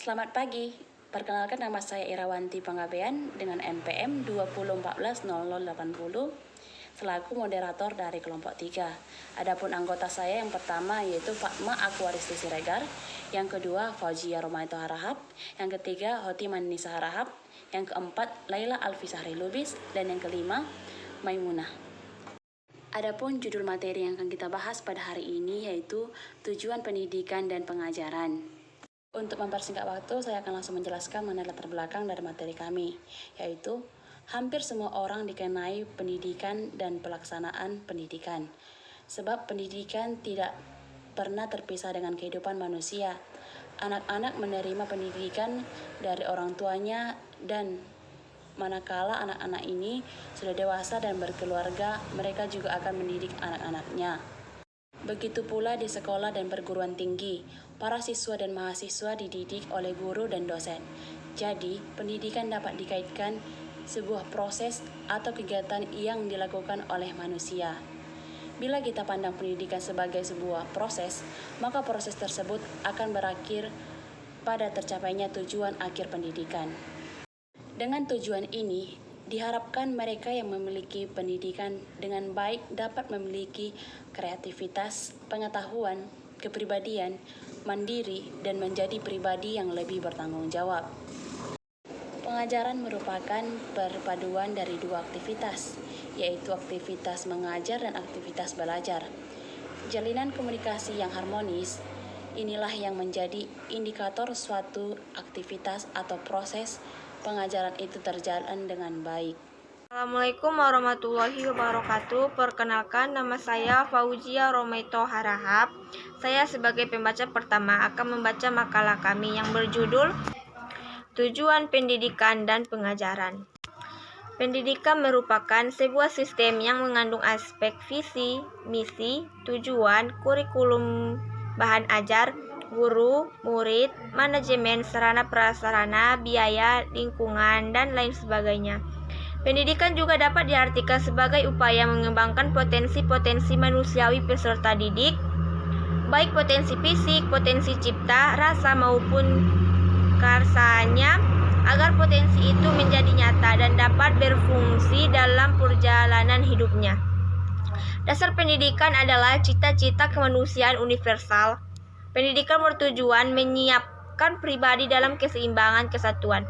Selamat pagi, perkenalkan nama saya Irawanti Panggabean dengan NPM 20140080 selaku moderator dari kelompok 3. Adapun anggota saya yang pertama yaitu Fatma Aquaristi Siregar, yang kedua Fauzia Romaito Harahap, yang ketiga Hotiman Nisa Harahap, yang keempat Laila Alfisahri Lubis, dan yang kelima Maimunah. Adapun judul materi yang akan kita bahas pada hari ini yaitu tujuan pendidikan dan pengajaran. Untuk mempersingkat waktu, saya akan langsung menjelaskan mengenai latar belakang dari materi kami, yaitu hampir semua orang dikenai pendidikan dan pelaksanaan pendidikan. Sebab pendidikan tidak pernah terpisah dengan kehidupan manusia. Anak-anak menerima pendidikan dari orang tuanya, dan manakala anak-anak ini sudah dewasa dan berkeluarga, mereka juga akan mendidik anak-anaknya. Begitu pula di sekolah dan perguruan tinggi, para siswa dan mahasiswa dididik oleh guru dan dosen. Jadi, pendidikan dapat dikaitkan sebuah proses atau kegiatan yang dilakukan oleh manusia. Bila kita pandang pendidikan sebagai sebuah proses, maka proses tersebut akan berakhir pada tercapainya tujuan akhir pendidikan. Dengan tujuan ini, diharapkan mereka yang memiliki pendidikan dengan baik dapat memiliki kreativitas, pengetahuan, kepribadian, mandiri, dan menjadi pribadi yang lebih bertanggung jawab. Pengajaran merupakan perpaduan dari dua aktivitas, yaitu aktivitas mengajar dan aktivitas belajar. Jalinan komunikasi yang harmonis, inilah yang menjadi indikator suatu aktivitas atau proses pengajaran itu terjalan dengan baik. Assalamualaikum warahmatullahi wabarakatuh. Perkenalkan, nama saya Fauzia Romaito Harahap. Saya sebagai pembaca pertama akan membaca makalah kami yang berjudul Tujuan Pendidikan dan Pengajaran. Pendidikan merupakan sebuah sistem yang mengandung aspek visi, misi, tujuan, kurikulum, bahan ajar, guru, murid, manajemen, sarana prasarana, biaya, lingkungan, dan lain sebagainya. Pendidikan juga dapat diartikan sebagai upaya mengembangkan potensi-potensi manusiawi peserta didik, baik potensi fisik, potensi cipta, rasa maupun karsanya, agar potensi itu menjadi nyata dan dapat berfungsi dalam perjalanan hidupnya. Dasar pendidikan adalah cita-cita kemanusiaan universal. Pendidikan bertujuan menyiapkan pribadi dalam keseimbangan kesatuan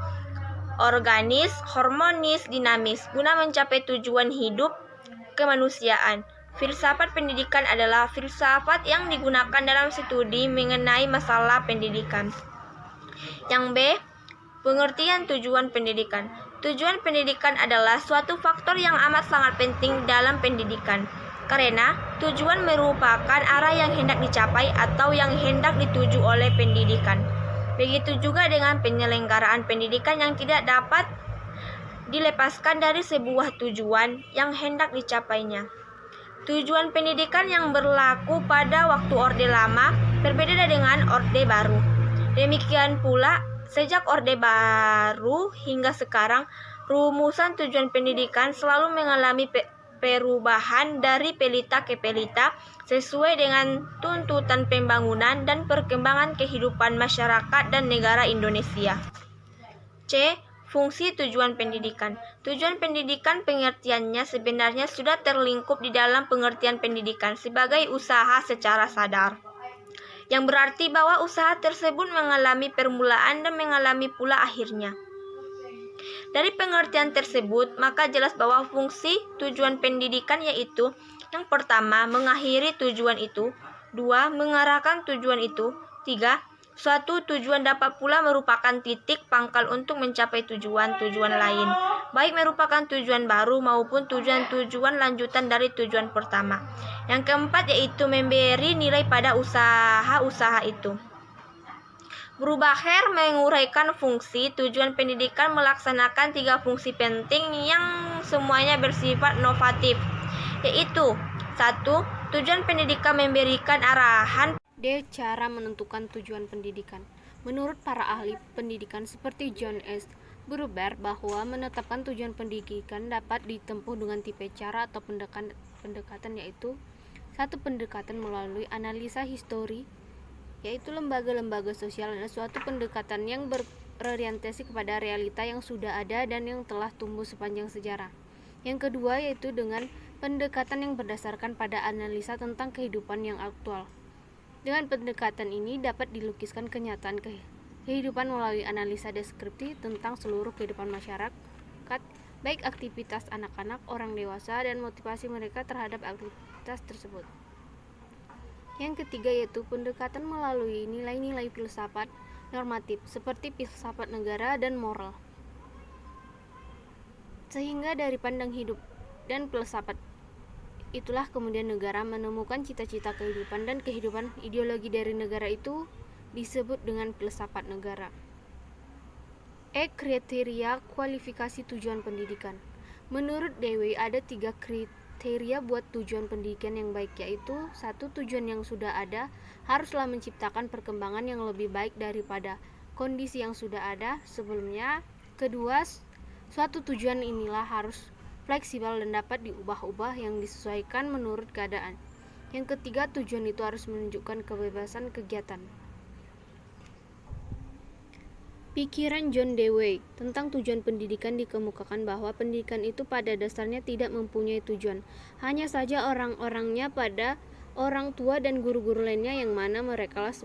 organis, harmonis, dinamis, guna mencapai tujuan hidup kemanusiaan. Filsafat pendidikan adalah filsafat yang digunakan dalam studi mengenai masalah pendidikan. Yang B, pengertian tujuan pendidikan. Tujuan pendidikan adalah suatu faktor yang amat sangat penting dalam pendidikan, karena tujuan merupakan arah yang hendak dicapai atau yang hendak dituju oleh pendidikan. Begitu juga dengan penyelenggaraan pendidikan yang tidak dapat dilepaskan dari sebuah tujuan yang hendak dicapainya. Tujuan pendidikan yang berlaku pada waktu Orde Lama berbeda dengan Orde Baru. Demikian pula, sejak Orde Baru hingga sekarang, rumusan tujuan pendidikan selalu mengalami perubahan dari pelita ke pelita sesuai dengan tuntutan pembangunan dan perkembangan kehidupan masyarakat dan negara Indonesia. C. Fungsi tujuan pendidikan. Tujuan pendidikan pengertiannya sebenarnya sudah terlingkup di dalam pengertian pendidikan sebagai usaha secara sadar, yang berarti bahwa usaha tersebut mengalami permulaan dan mengalami pula akhirnya. Dari pengertian tersebut, maka jelas bahwa fungsi tujuan pendidikan yaitu: yang pertama, mengakhiri tujuan itu; dua, mengarahkan tujuan itu; tiga, suatu tujuan dapat pula merupakan titik pangkal untuk mencapai tujuan-tujuan lain, baik merupakan tujuan baru maupun tujuan-tujuan lanjutan dari tujuan pertama. Yang keempat yaitu memberi nilai pada usaha-usaha itu. Brubacher menguraikan fungsi tujuan pendidikan melaksanakan 3 fungsi penting yang semuanya bersifat novatif, yaitu: 1. Tujuan pendidikan memberikan arahan. D. Cara menentukan tujuan pendidikan. Menurut para ahli pendidikan seperti John S. Gruber, bahwa menetapkan tujuan pendidikan dapat ditempuh dengan tipe cara atau pendekatan, yaitu: 1. Pendekatan melalui analisa histori yaitu lembaga-lembaga sosial adalah suatu pendekatan yang berorientasi kepada realita yang sudah ada dan yang telah tumbuh sepanjang sejarah. Yang kedua yaitu dengan pendekatan yang berdasarkan pada analisa tentang kehidupan yang aktual. Dengan pendekatan ini dapat dilukiskan kenyataan kehidupan melalui analisa deskriptif tentang seluruh kehidupan masyarakat, baik aktivitas anak-anak, orang dewasa, dan motivasi mereka terhadap aktivitas tersebut. Yang ketiga yaitu pendekatan melalui nilai-nilai filsafat normatif seperti filsafat negara dan moral. Sehingga dari pandang hidup dan filsafat itulah kemudian negara menemukan cita-cita kehidupan dan kehidupan ideologi dari negara itu disebut dengan filsafat negara. Kriteria kualifikasi tujuan pendidikan. Menurut Dewey ada 3 kriteria buat tujuan pendidikan yang baik, yaitu 1. Tujuan yang sudah ada haruslah menciptakan perkembangan yang lebih baik daripada kondisi yang sudah ada sebelumnya. Kedua, suatu tujuan inilah harus fleksibel dan dapat diubah-ubah yang disesuaikan menurut keadaan. Yang ketiga, tujuan itu harus menunjukkan kebebasan kegiatan. Pikiran John Dewey tentang tujuan pendidikan dikemukakan bahwa pendidikan itu pada dasarnya tidak mempunyai tujuan. Hanya saja orang-orangnya pada orang tua dan guru-guru lainnya yang mana merekalah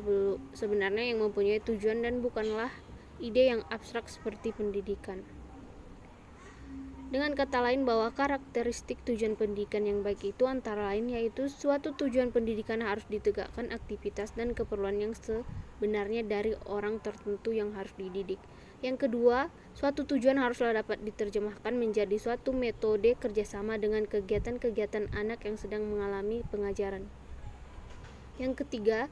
sebenarnya yang mempunyai tujuan dan bukanlah ide yang abstrak seperti pendidikan. Dengan kata lain bahwa karakteristik tujuan pendidikan yang baik itu antara lain yaitu suatu tujuan pendidikan harus ditegakkan aktivitas dan keperluan yang sebenarnya dari orang tertentu yang harus dididik. Yang kedua, suatu tujuan haruslah dapat diterjemahkan menjadi suatu metode kerjasama dengan kegiatan-kegiatan anak yang sedang mengalami pengajaran. Yang ketiga,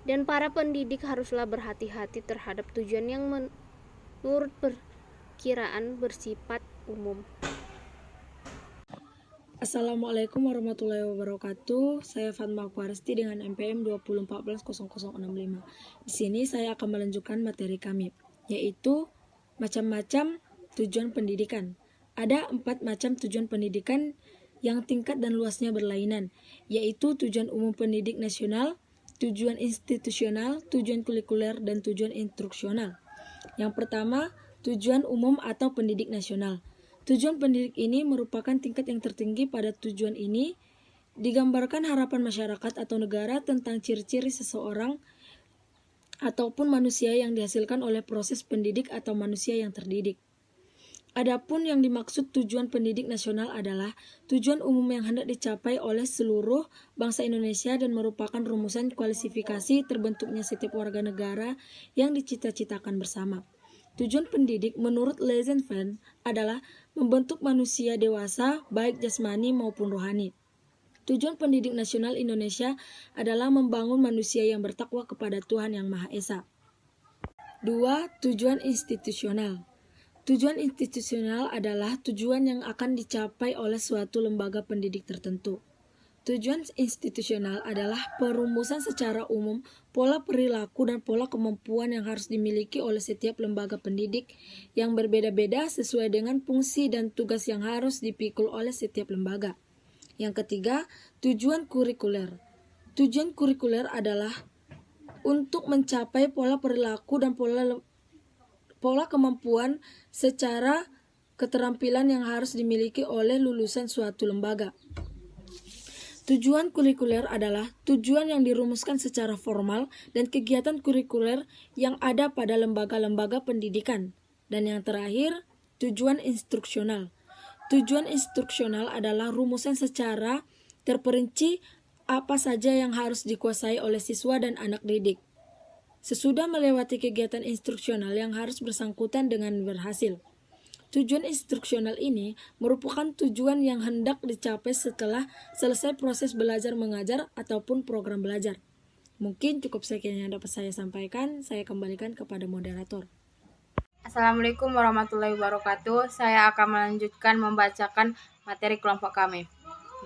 dan para pendidik haruslah berhati-hati terhadap tujuan yang menurut perkiraan bersifat umum. Assalamualaikum warahmatullahi wabarakatuh. Saya Fatma Akwaresti dengan MPM 20140065. Di sini saya akan melanjutkan materi kami, yaitu macam-macam tujuan pendidikan. Ada 4 macam tujuan pendidikan yang tingkat dan luasnya berlainan, yaitu tujuan umum pendidik nasional, tujuan institusional, tujuan kulikuler, dan tujuan instruksional. Yang pertama, tujuan umum atau pendidik nasional. Tujuan pendidik ini merupakan tingkat yang tertinggi. Pada tujuan ini digambarkan harapan masyarakat atau negara tentang ciri-ciri seseorang ataupun manusia yang dihasilkan oleh proses pendidik atau manusia yang terdidik. Adapun yang dimaksud tujuan pendidik nasional adalah tujuan umum yang hendak dicapai oleh seluruh bangsa Indonesia dan merupakan rumusan kualifikasi terbentuknya setiap warga negara yang dicita-citakan bersama. Tujuan pendidik menurut Leisenfeld adalah membentuk manusia dewasa baik jasmani maupun rohani. Tujuan pendidik nasional Indonesia adalah membangun manusia yang bertakwa kepada Tuhan Yang Maha Esa. 2. Tujuan institusional. Tujuan institusional adalah tujuan yang akan dicapai oleh suatu lembaga pendidik tertentu. Tujuan institusional adalah perumusan secara umum pola perilaku dan pola kemampuan yang harus dimiliki oleh setiap lembaga pendidik yang berbeda-beda sesuai dengan fungsi dan tugas yang harus dipikul oleh setiap lembaga. Yang ketiga, tujuan kurikuler. Tujuan kurikuler adalah untuk mencapai pola perilaku dan pola kemampuan secara keterampilan yang harus dimiliki oleh lulusan suatu lembaga. Tujuan kurikuler adalah tujuan yang dirumuskan secara formal dan kegiatan kurikuler yang ada pada lembaga-lembaga pendidikan. Dan yang terakhir, tujuan instruksional. Tujuan instruksional adalah rumusan secara terperinci apa saja yang harus dikuasai oleh siswa dan anak didik. Sesudah melewati kegiatan instruksional yang harus bersangkutan dengan berhasil. Tujuan instruksional ini merupakan tujuan yang hendak dicapai setelah selesai proses belajar mengajar ataupun program belajar. Mungkin cukup sekian yang dapat saya sampaikan. Saya kembalikan kepada moderator. Assalamualaikum warahmatullahi wabarakatuh. Saya akan melanjutkan membacakan materi kelompok kami.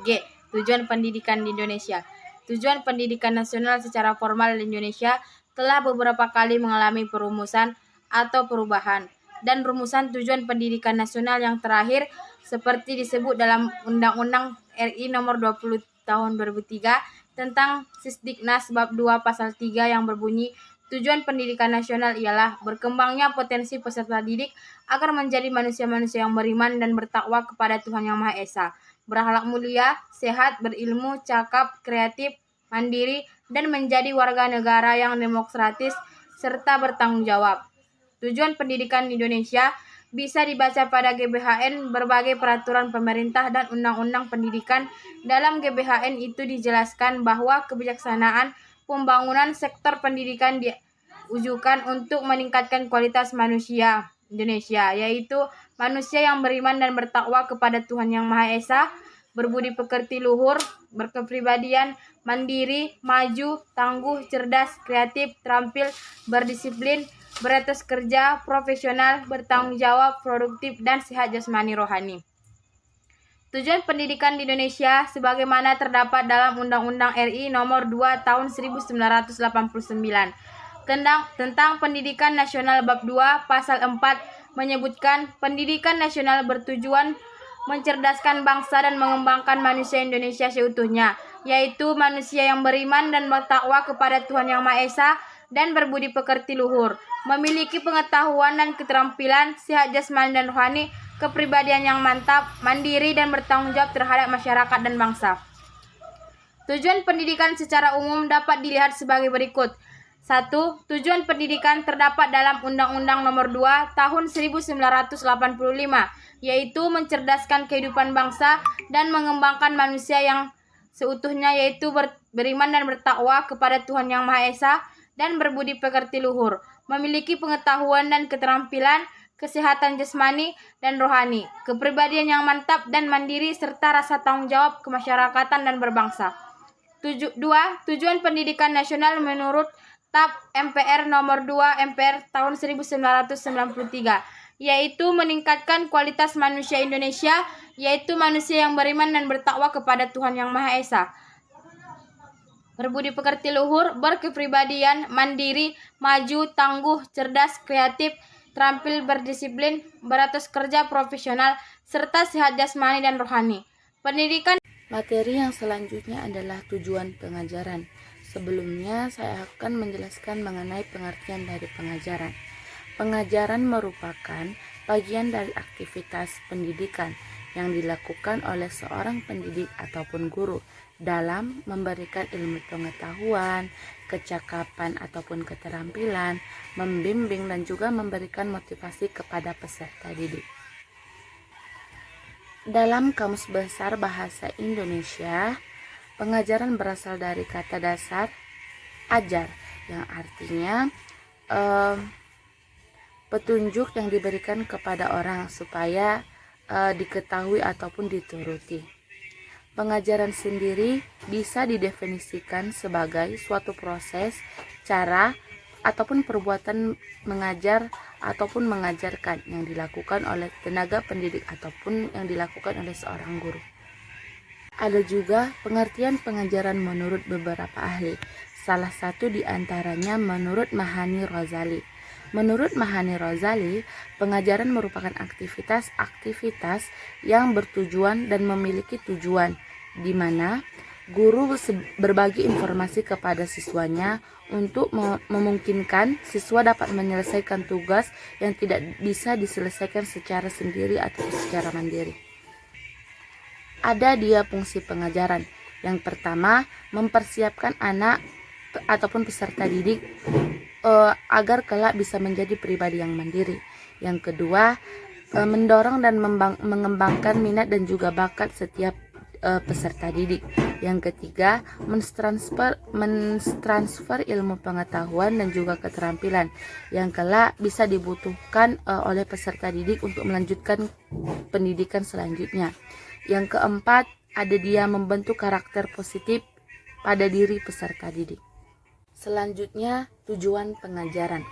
G. Tujuan pendidikan di Indonesia. Tujuan pendidikan nasional secara formal di Indonesia telah beberapa kali mengalami perumusan atau perubahan. Dan rumusan tujuan pendidikan nasional yang terakhir seperti disebut dalam Undang-Undang RI Nomor 20 Tahun 2003 tentang Sisdiknas bab 2 pasal 3 yang berbunyi, tujuan pendidikan nasional ialah berkembangnya potensi peserta didik agar menjadi manusia-manusia yang beriman dan bertakwa kepada Tuhan Yang Maha Esa, berakhlak mulia, sehat, berilmu, cakap, kreatif, mandiri, dan menjadi warga negara yang demokratis serta bertanggung jawab. Tujuan pendidikan di Indonesia bisa dibaca pada GBHN berbagai peraturan pemerintah dan undang-undang pendidikan. Dalam GBHN itu dijelaskan bahwa kebijaksanaan pembangunan sektor pendidikan diujukan untuk meningkatkan kualitas manusia Indonesia, yaitu manusia yang beriman dan bertakwa kepada Tuhan Yang Maha Esa, berbudi pekerti luhur, berkepribadian, mandiri, maju, tangguh, cerdas, kreatif, terampil, berdisiplin, beretos kerja, profesional, bertanggung jawab, produktif, dan sehat jasmani rohani. Tujuan pendidikan di Indonesia sebagaimana terdapat dalam Undang-Undang RI Nomor 2 Tahun 1989 tentang Pendidikan Nasional Bab 2 Pasal 4 menyebutkan pendidikan nasional bertujuan mencerdaskan bangsa dan mengembangkan manusia Indonesia seutuhnya, yaitu manusia yang beriman dan bertakwa kepada Tuhan Yang Maha Esa dan berbudi pekerti luhur, memiliki pengetahuan dan keterampilan, sehat jasmani dan rohani, kepribadian yang mantap, mandiri dan bertanggung jawab terhadap masyarakat dan bangsa. Tujuan pendidikan secara umum dapat dilihat sebagai berikut. 1. Tujuan pendidikan terdapat dalam Undang-Undang Nomor 2 Tahun 1985, yaitu mencerdaskan kehidupan bangsa dan mengembangkan manusia yang seutuhnya, yaitu beriman dan bertakwa kepada Tuhan Yang Maha Esa dan berbudi pekerti luhur, memiliki pengetahuan dan keterampilan, kesehatan jasmani dan rohani, kepribadian yang mantap dan mandiri, serta rasa tanggung jawab kemasyarakatan dan berbangsa. 2. Tujuan pendidikan nasional menurut TAP MPR Nomor 2 MPR tahun 1993, yaitu meningkatkan kualitas manusia Indonesia, yaitu manusia yang beriman dan bertakwa kepada Tuhan Yang Maha Esa, berbudi pekerti luhur, berkepribadian, mandiri, maju, tangguh, cerdas, kreatif, terampil, berdisiplin, beretos kerja, profesional, serta sehat jasmani dan rohani. Pendidikan. Materi yang selanjutnya adalah tujuan pengajaran. Sebelumnya saya akan menjelaskan mengenai pengertian dari pengajaran. Pengajaran merupakan bagian dari aktivitas pendidikan yang dilakukan oleh seorang pendidik ataupun guru dalam memberikan ilmu pengetahuan, kecakapan ataupun keterampilan, membimbing dan juga memberikan motivasi kepada peserta didik. Dalam Kamus Besar Bahasa Indonesia, pengajaran berasal dari kata dasar ajar yang artinya petunjuk yang diberikan kepada orang supaya diketahui ataupun dituruti. Pengajaran sendiri bisa didefinisikan sebagai suatu proses, cara, ataupun perbuatan mengajar ataupun mengajarkan yang dilakukan oleh tenaga pendidik ataupun yang dilakukan oleh seorang guru. Ada juga pengertian pengajaran menurut beberapa ahli. Salah satu di antaranya menurut Mahani Rozali. Menurut Mahani Rozali, pengajaran merupakan aktivitas yang bertujuan dan memiliki tujuan, di mana guru berbagi informasi kepada siswanya untuk memungkinkan siswa dapat menyelesaikan tugas yang tidak bisa diselesaikan secara sendiri atau secara mandiri. Ada dia fungsi pengajaran. Yang pertama, mempersiapkan anak ataupun peserta didik agar kelak bisa menjadi pribadi yang mandiri. Yang kedua, mendorong dan mengembangkan minat dan juga bakat setiap peserta didik. Yang ketiga, mentransfer ilmu pengetahuan dan juga keterampilan yang kelak bisa dibutuhkan oleh peserta didik untuk melanjutkan pendidikan selanjutnya. Yang keempat, ada dia membentuk karakter positif pada diri peserta didik. Selanjutnya, tujuan pengajaran.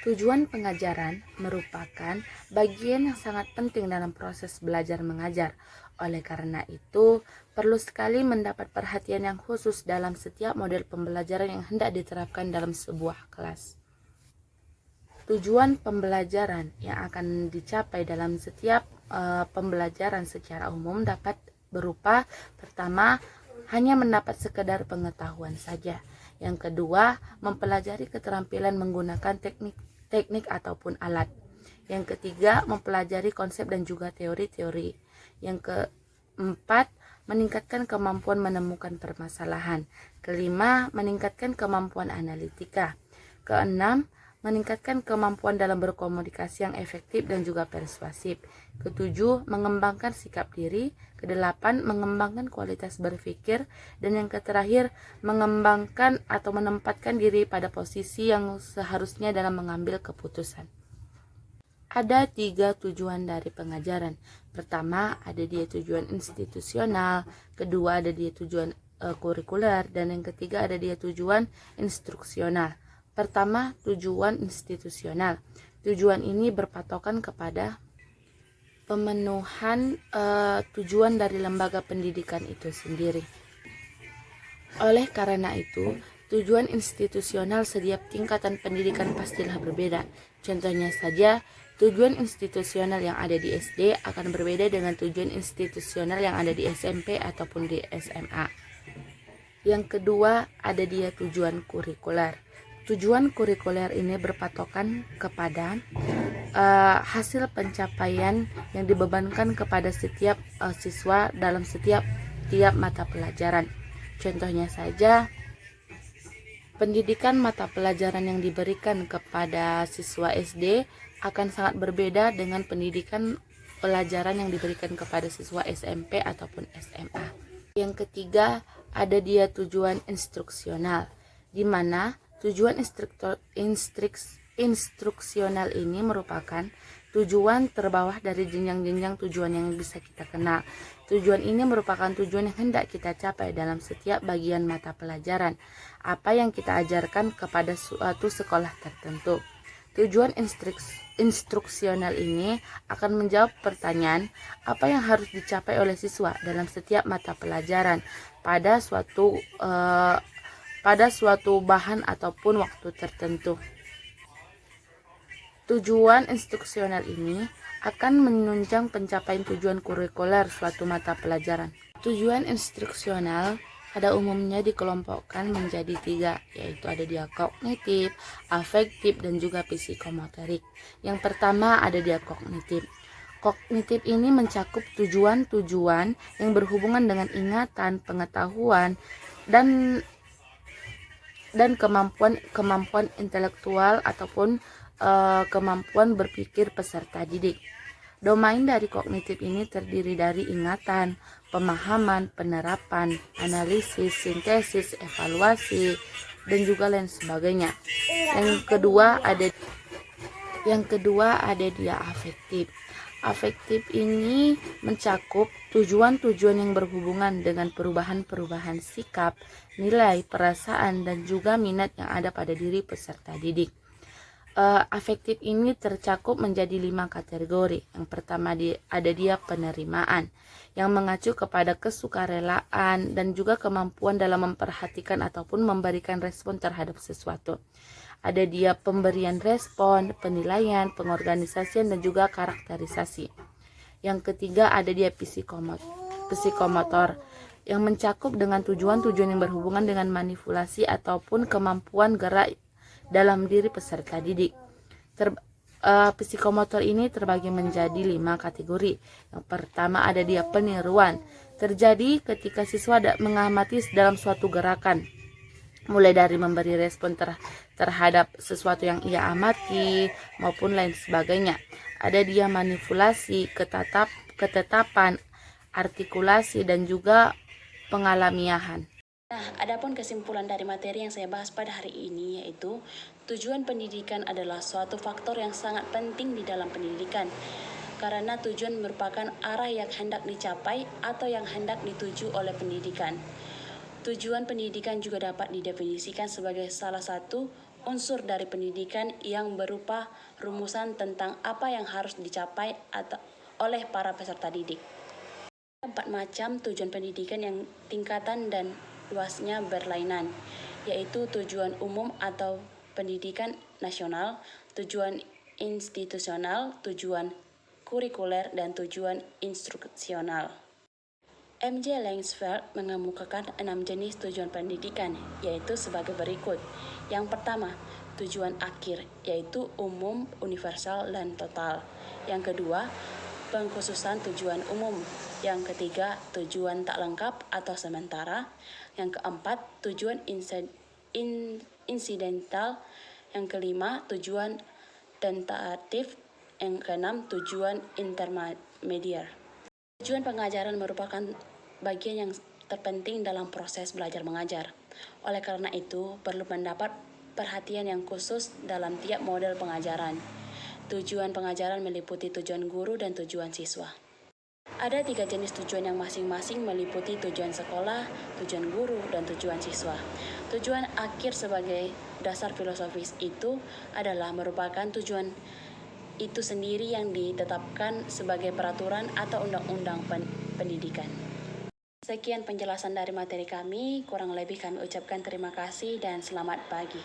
Tujuan pengajaran merupakan bagian yang sangat penting dalam proses belajar mengajar. Oleh karena itu, perlu sekali mendapat perhatian yang khusus dalam setiap model pembelajaran yang hendak diterapkan dalam sebuah kelas. Tujuan pembelajaran yang akan dicapai dalam setiap pembelajaran secara umum dapat berupa pertama, hanya mendapat sekedar pengetahuan saja. Yang kedua, mempelajari keterampilan menggunakan teknik ataupun alat. Yang ketiga, mempelajari konsep dan juga teori-teori. Yang keempat, meningkatkan kemampuan menemukan permasalahan. Kelima, meningkatkan kemampuan analitika. Keenam, meningkatkan kemampuan dalam berkomunikasi yang efektif dan juga persuasif. Ketujuh, mengembangkan sikap diri. Kedelapan, mengembangkan kualitas berpikir. Dan yang terakhir, mengembangkan atau menempatkan diri pada posisi yang seharusnya dalam mengambil keputusan. Ada 3 tujuan dari pengajaran. Pertama, ada dia tujuan institusional. Kedua, ada dia tujuan kurikuler. Dan yang ketiga, ada dia tujuan instruksional. Pertama, tujuan institusional. Tujuan ini berpatokan kepada pemenuhan tujuan dari lembaga pendidikan itu sendiri. Oleh karena itu, tujuan institusional setiap tingkatan pendidikan pastilah berbeda. Contohnya saja, tujuan institusional yang ada di SD akan berbeda dengan tujuan institusional yang ada di SMP ataupun di SMA. Yang kedua, ada dia tujuan kurikuler. Tujuan kurikuler ini berpatokan kepada hasil pencapaian yang dibebankan kepada setiap siswa dalam tiap mata pelajaran. Contohnya saja, pendidikan mata pelajaran yang diberikan kepada siswa SD akan sangat berbeda dengan pendidikan pelajaran yang diberikan kepada siswa SMP ataupun SMA. Yang ketiga, ada dia tujuan instruksional, di mana tujuan instruksional ini merupakan tujuan terbawah dari jenjang-jenjang tujuan yang bisa kita kenal. Tujuan ini merupakan tujuan yang hendak kita capai dalam setiap bagian mata pelajaran, apa yang kita ajarkan kepada suatu sekolah tertentu. Tujuan instruksional ini akan menjawab pertanyaan apa yang harus dicapai oleh siswa dalam setiap mata pelajaran pada suatu bahan ataupun waktu tertentu. Tujuan instruksional ini akan menunjang pencapaian tujuan kurikuler suatu mata pelajaran. Tujuan instruksional pada umumnya dikelompokkan menjadi 3, yaitu ada dia kognitif, afektif, dan juga psikomotorik. Yang pertama ada dia kognitif. Kognitif ini mencakup tujuan-tujuan yang berhubungan dengan ingatan, pengetahuan, dan kemampuan intelektual ataupun kemampuan berpikir peserta didik. Domain dari kognitif ini terdiri dari ingatan, pemahaman, penerapan, analisis, sintesis, evaluasi, dan juga lain sebagainya. Yang kedua ada dia afektif. Afektif ini mencakup tujuan-tujuan yang berhubungan dengan perubahan-perubahan sikap, nilai, perasaan, dan juga minat yang ada pada diri peserta didik. Afektif ini tercakup menjadi 5 kategori. Yang pertama ada dia penerimaan, yang mengacu kepada kesukarelaan dan juga kemampuan dalam memperhatikan ataupun memberikan respon terhadap sesuatu. Ada dia pemberian respon, penilaian, pengorganisasian, dan juga karakterisasi. Yang ketiga ada dia psikomotor, yang mencakup dengan tujuan-tujuan yang berhubungan dengan manipulasi ataupun kemampuan gerak dalam diri peserta didik. Psikomotor ini terbagi menjadi 5 kategori. Yang pertama ada dia peniruan, terjadi ketika siswa mengamati dalam suatu gerakan, mulai dari memberi respon terhadap sesuatu yang ia amati maupun lain sebagainya. Ada dia manipulasi, ketetapan, artikulasi, dan juga pengalamiahan. Nah, adapun kesimpulan dari materi yang saya bahas pada hari ini yaitu tujuan pendidikan adalah suatu faktor yang sangat penting di dalam pendidikan, karena tujuan merupakan arah yang hendak dicapai atau yang hendak dituju oleh pendidikan. Tujuan pendidikan juga dapat didefinisikan sebagai salah satu unsur dari pendidikan yang berupa rumusan tentang apa yang harus dicapai oleh para peserta didik. 4 macam tujuan pendidikan yang tingkatan dan luasnya berlainan, yaitu tujuan umum atau pendidikan nasional, tujuan institusional, tujuan kurikuler, dan tujuan instruksional. M.J. Langsfeld mengemukakan 6 jenis tujuan pendidikan, yaitu sebagai berikut. Yang pertama, tujuan akhir, yaitu umum, universal, dan total. Yang kedua, pengkhususan tujuan umum. Yang ketiga, tujuan tak lengkap atau sementara. Yang keempat, tujuan insidental. Yang kelima, tujuan tentatif. Yang keenam, tujuan intermediate. Tujuan pengajaran merupakan bagian yang terpenting dalam proses belajar mengajar. Oleh karena itu, perlu mendapat perhatian yang khusus dalam tiap model pengajaran. Tujuan pengajaran meliputi tujuan guru dan tujuan siswa. Ada 3 jenis tujuan yang masing-masing meliputi tujuan sekolah, tujuan guru, dan tujuan siswa. Tujuan akhir sebagai dasar filosofis itu adalah merupakan tujuan itu sendiri yang ditetapkan sebagai peraturan atau undang-undang pendidikan. Sekian penjelasan dari materi kami, kurang lebih kami ucapkan terima kasih dan selamat pagi.